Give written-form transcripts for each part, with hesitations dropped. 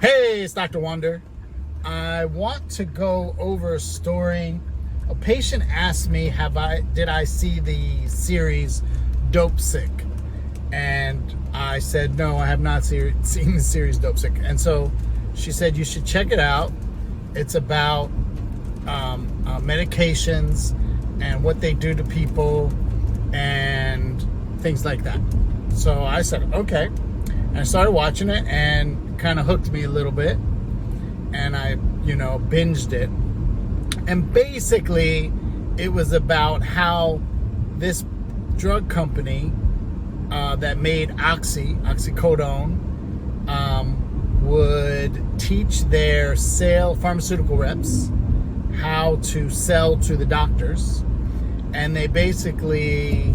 Hey, it's Dr. Wonder. I want to go over a story. A patient asked me, did I see the series Dope Sick? And I said, no, I have not seen the series Dope Sick. And so she said, you should check it out. It's about medications and what they do to people and things like that. So I said, okay. And I started watching it and kind of hooked me a little bit. And I, binged it. And basically, it was about how this drug company that made oxycodone, would teach their pharmaceutical reps how to sell to the doctors. And they basically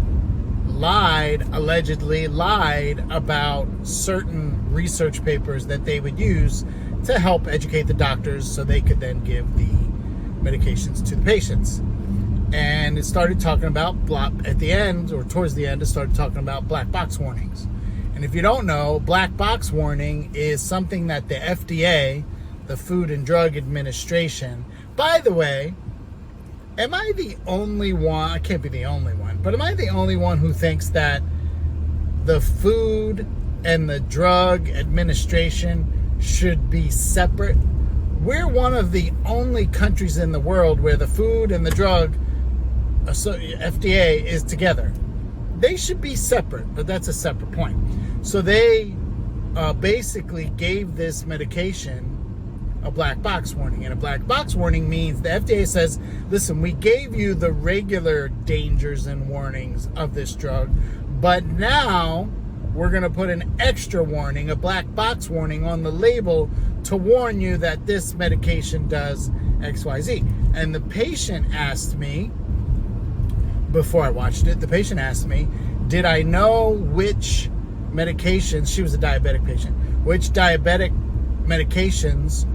allegedly lied about certain research papers that they would use to help educate the doctors so they could then give the medications to the patients. And it started talking about, at the end, or towards the end, it started talking about black box warnings. And if you don't know, black box warning is something that the FDA, the Food and Drug Administration, by the way, am I the only one? I can't be the only one, but am I the only one who thinks that the Food and the Drug Administration should be separate? We're one of the only countries in the world where the Food and the Drug FDA is together. They should be separate, but that's a separate point. So they basically gave this medication a black box warning. And a black box warning means the FDA says, listen, we gave you the regular dangers and warnings of this drug, but now we're going to put an extra warning, a black box warning on the label to warn you that this medication does XYZ. And the patient asked me, before I watched it, did I know which medications, she was a diabetic patient, which diabetic medications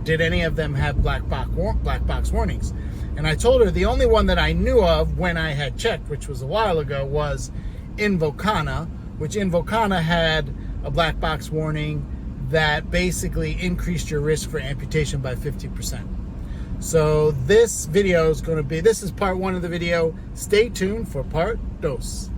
did any of them have black box warnings? And I told her the only one that I knew of when I had checked, which was a while ago, was Invokana, which Invokana had a black box warning that basically increased your risk for amputation by 50%. So this video is going to be, this is part one of the video. Stay tuned for part dos.